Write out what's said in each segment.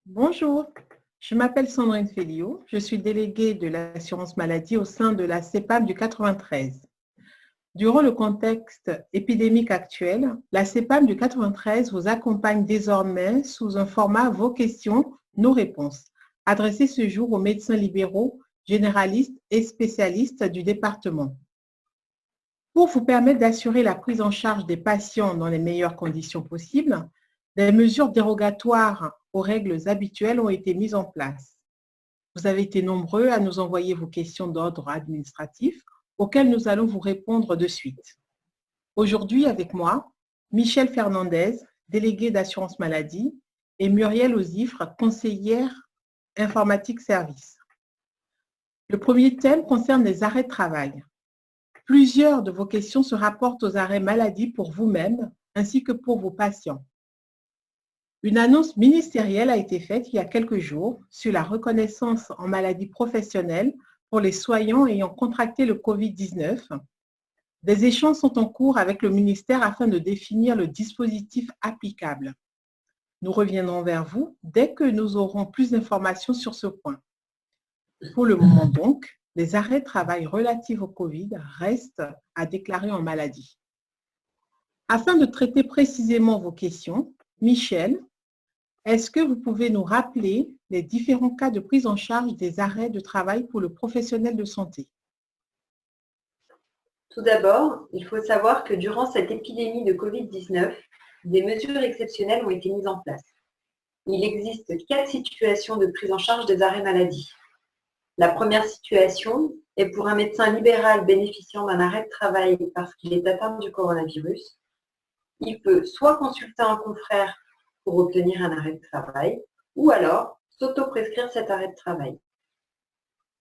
Bonjour, je m'appelle Sandrine Félio, je suis déléguée de l'assurance maladie au sein de la CEPAM du 93. Durant le contexte épidémique actuel, la CEPAM du 93 vous accompagne désormais sous un format Vos questions, nos réponses, adressé ce jour aux médecins libéraux, généralistes et spécialistes du département. Pour vous permettre d'assurer la prise en charge des patients dans les meilleures conditions possibles, des mesures dérogatoires aux règles habituelles ont été mises en place. Vous avez été nombreux à nous envoyer vos questions d'ordre administratif auxquelles nous allons vous répondre de suite. Aujourd'hui, avec moi, Michel Fernandez, délégué d'assurance maladie, et Muriel Ozifre, conseillère informatique service. Le premier thème concerne les arrêts de travail. Plusieurs de vos questions se rapportent aux arrêts maladie pour vous-même ainsi que pour vos patients. Une annonce ministérielle a été faite il y a quelques jours sur la reconnaissance en maladie professionnelle pour les soignants ayant contracté le Covid-19. Des échanges sont en cours avec le ministère afin de définir le dispositif applicable. Nous reviendrons vers vous dès que nous aurons plus d'informations sur ce point. Pour le moment donc, les arrêts de travail relatifs au Covid restent à déclarer en maladie. Afin de traiter précisément vos questions, Michel, est-ce que vous pouvez nous rappeler les différents cas de prise en charge des arrêts de travail pour le professionnel de santé? Tout d'abord, il faut savoir que durant cette épidémie de Covid-19, des mesures exceptionnelles ont été mises en place. Il existe 4 situations de prise en charge des arrêts maladie. La première situation est pour un médecin libéral bénéficiant d'un arrêt de travail parce qu'il est atteint du coronavirus. Il peut soit consulter un confrère pour obtenir un arrêt de travail, ou alors s'auto-prescrire cet arrêt de travail.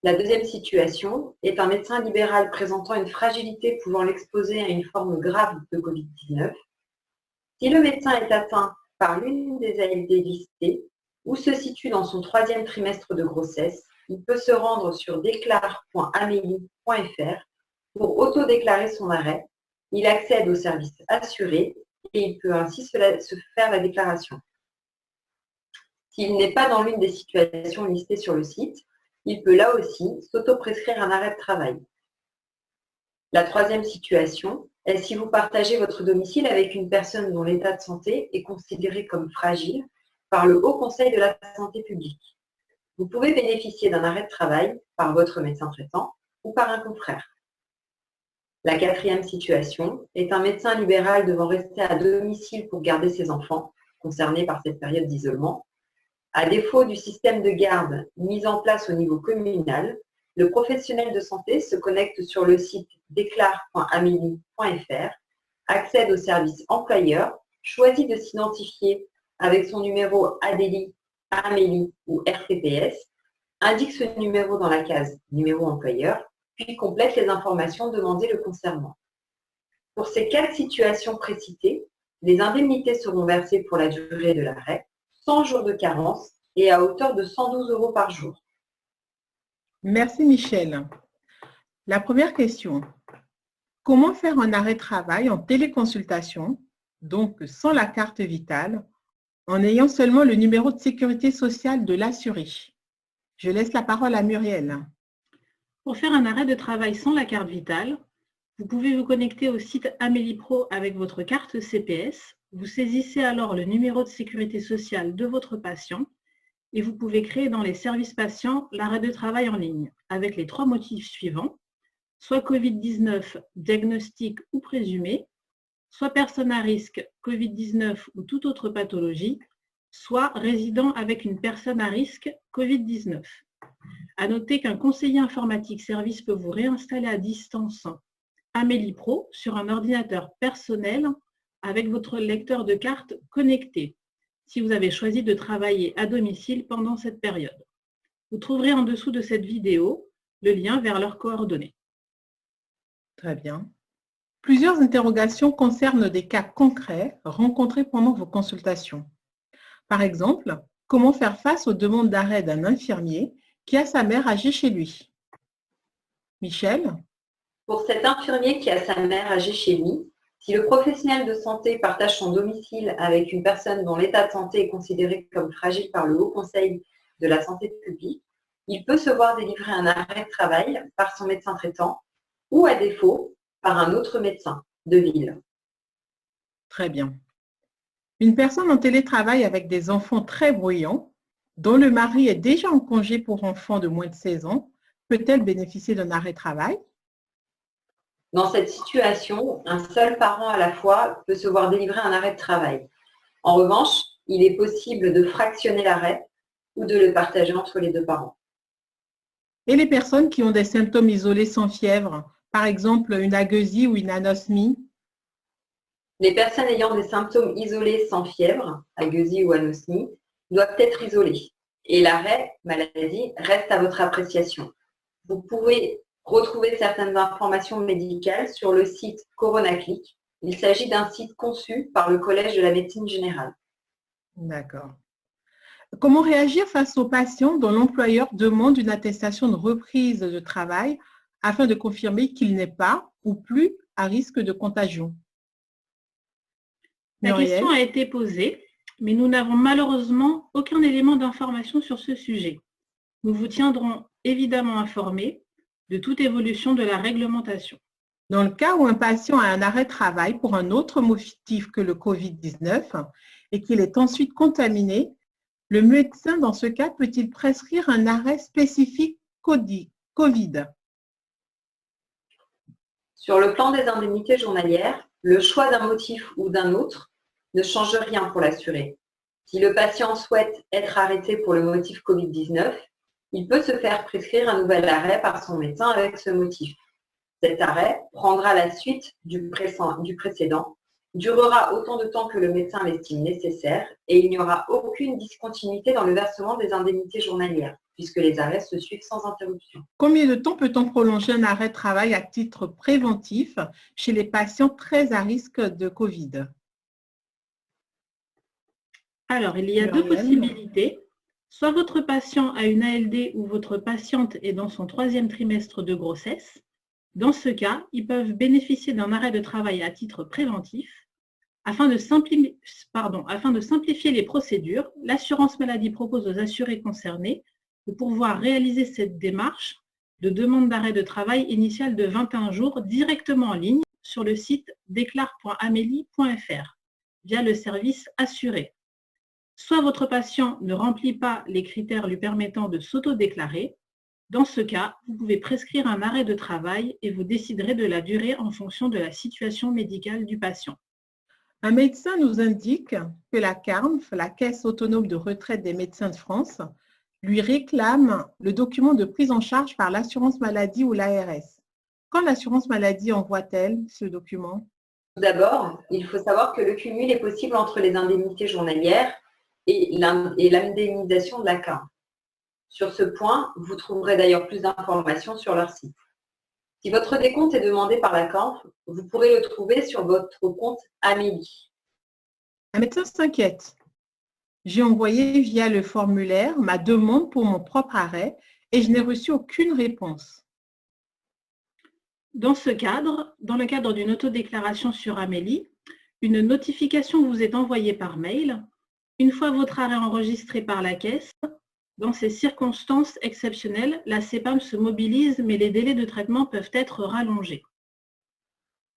La deuxième situation est un médecin libéral présentant une fragilité pouvant l'exposer à une forme grave de Covid-19. Si le médecin est atteint par l'une des ALD listées ou se situe dans son 3e trimestre de grossesse, il peut se rendre sur déclare.amelie.fr pour auto-déclarer son arrêt. Il accède au service assuré et il peut ainsi se faire la déclaration. S'il n'est pas dans l'une des situations listées sur le site, il peut là aussi s'auto-prescrire un arrêt de travail. La troisième situation est si vous partagez votre domicile avec une personne dont l'état de santé est considéré comme fragile par le Haut Conseil de la santé publique. Vous pouvez bénéficier d'un arrêt de travail par votre médecin traitant ou par un confrère. La quatrième situation est un médecin libéral devant rester à domicile pour garder ses enfants concernés par cette période d'isolement. À défaut du système de garde mis en place au niveau communal, le professionnel de santé se connecte sur le site déclare.amelie.fr, accède au service employeur, choisit de s'identifier avec son numéro ADELI, Amélie ou RTPS, indique ce numéro dans la case numéro employeur, puis complète les informations demandées le concernant. Pour ces 4 situations précitées, les indemnités seront versées pour la durée de l'arrêt, 100 jours de carence et à hauteur de 112 € par jour. Merci Michel. La première question. Comment faire un arrêt de travail en téléconsultation, donc sans la carte vitale, en ayant seulement le numéro de sécurité sociale de l'assuré? Je laisse la parole à Muriel. Pour faire un arrêt de travail sans la carte vitale, vous pouvez vous connecter au site Amélie Pro avec votre carte CPS. Vous saisissez alors le numéro de sécurité sociale de votre patient et vous pouvez créer dans les services patients l'arrêt de travail en ligne avec les 3 motifs suivants, soit Covid-19, diagnostic ou présumé, soit personne à risque, Covid-19 ou toute autre pathologie, soit résident avec une personne à risque, Covid-19. À noter qu'un conseiller informatique service peut vous réinstaller à distance Amélie Pro sur un ordinateur personnel avec votre lecteur de carte connecté, si vous avez choisi de travailler à domicile pendant cette période. Vous trouverez en dessous de cette vidéo le lien vers leurs coordonnées. Très bien. Plusieurs interrogations concernent des cas concrets rencontrés pendant vos consultations. Par exemple, comment faire face aux demandes d'arrêt d'un infirmier qui a sa mère âgée chez lui? Michel? Pour cet infirmier qui a sa mère âgée chez lui, Si le professionnel de santé partage son domicile avec une personne dont l'état de santé est considéré comme fragile par le Haut Conseil de la santé publique, il peut se voir délivrer un arrêt de travail par son médecin traitant ou, à défaut, par un autre médecin de ville. Très bien. Une personne en télétravail avec des enfants très bruyants, dont le mari est déjà en congé pour enfants de moins de 16 ans, peut-elle bénéficier d'un arrêt de travail? Dans cette situation, un seul parent à la fois peut se voir délivrer un arrêt de travail. En revanche, il est possible de fractionner l'arrêt ou de le partager entre les deux parents. Et les personnes qui ont des symptômes isolés sans fièvre, par exemple une agueusie ou une anosmie? Les personnes ayant des symptômes isolés sans fièvre, agueusie ou anosmie, doivent être isolées. Et l'arrêt maladie reste à votre appréciation. Vous pouvez retrouver certaines informations médicales sur le site CoronaClick. Il s'agit d'un site conçu par le Collège de la médecine générale. D'accord. Comment réagir face aux patients dont l'employeur demande une attestation de reprise de travail afin de confirmer qu'il n'est pas ou plus à risque de contagion? La Muriel? question a été posée, mais nous n'avons malheureusement aucun élément d'information sur ce sujet. Nous vous tiendrons évidemment informés de toute évolution de la réglementation. Dans le cas où un patient a un arrêt de travail pour un autre motif que le COVID-19 et qu'il est ensuite contaminé, le médecin dans ce cas peut-il prescrire un arrêt spécifique COVID? Sur le plan des indemnités journalières, le choix d'un motif ou d'un autre ne change rien pour l'assuré. Si le patient souhaite être arrêté pour le motif COVID-19, il peut se faire prescrire un nouvel arrêt par son médecin avec ce motif. Cet arrêt prendra la suite du précédent, durera autant de temps que le médecin l'estime nécessaire et il n'y aura aucune discontinuité dans le versement des indemnités journalières, puisque les arrêts se suivent sans interruption. Combien de temps peut-on prolonger un arrêt de travail à titre préventif chez les patients très à risque de COVID? Alors, il y a deux Muriel? possibilités. Soit votre patient a une ALD ou votre patiente est dans son 3e trimestre de grossesse. Dans ce cas, ils peuvent bénéficier d'un arrêt de travail à titre préventif. Afin de simplifier les procédures, l'assurance maladie propose aux assurés concernés de pouvoir réaliser cette démarche de demande d'arrêt de travail initial de 21 jours directement en ligne sur le site déclare.amelie.fr via le service assuré. Soit votre patient ne remplit pas les critères lui permettant de s'auto-déclarer. Dans ce cas, vous pouvez prescrire un arrêt de travail et vous déciderez de la durée en fonction de la situation médicale du patient. Un médecin nous indique que la CARMF, la Caisse autonome de retraite des médecins de France, lui réclame le document de prise en charge par l'assurance maladie ou l'ARS. Quand l'assurance maladie envoie-t-elle ce document? Tout d'abord, il faut savoir que le cumul est possible entre les indemnités journalières et l'indemnisation de la CARMF. Sur ce point, vous trouverez d'ailleurs plus d'informations sur leur site. Si votre décompte est demandé par la CARMF, vous pourrez le trouver sur votre compte Amélie. Un médecin s'inquiète. J'ai envoyé via le formulaire ma demande pour mon propre arrêt et je n'ai reçu aucune réponse. Dans le cadre d'une autodéclaration sur Amélie, une notification vous est envoyée par mail. Une fois votre arrêt enregistré par la Caisse, dans ces circonstances exceptionnelles, la CPAM se mobilise, mais les délais de traitement peuvent être rallongés.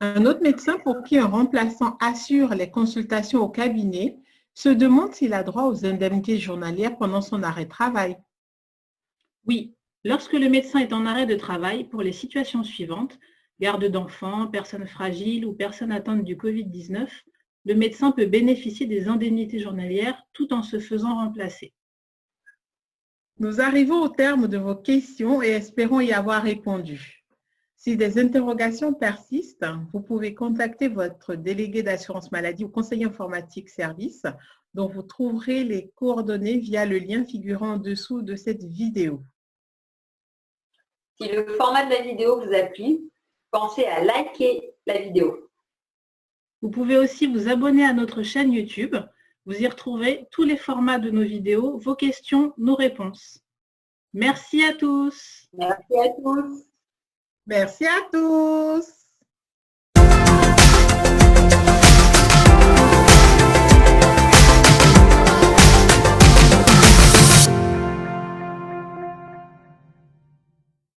Un autre médecin pour qui un remplaçant assure les consultations au cabinet se demande s'il a droit aux indemnités journalières pendant son arrêt de travail. Oui, lorsque le médecin est en arrêt de travail pour les situations suivantes, garde d'enfants, personnes fragiles ou personnes atteintes du Covid-19, le médecin peut bénéficier des indemnités journalières tout en se faisant remplacer. Nous arrivons au terme de vos questions et espérons y avoir répondu. Si des interrogations persistent, vous pouvez contacter votre délégué d'assurance maladie ou conseiller informatique service, dont vous trouverez les coordonnées via le lien figurant en dessous de cette vidéo. Si le format de la vidéo vous a plu, pensez à liker la vidéo. Vous pouvez aussi vous abonner à notre chaîne YouTube. Vous y retrouvez tous les formats de nos vidéos, vos questions, nos réponses. Merci à tous. Merci à tous. Merci à tous.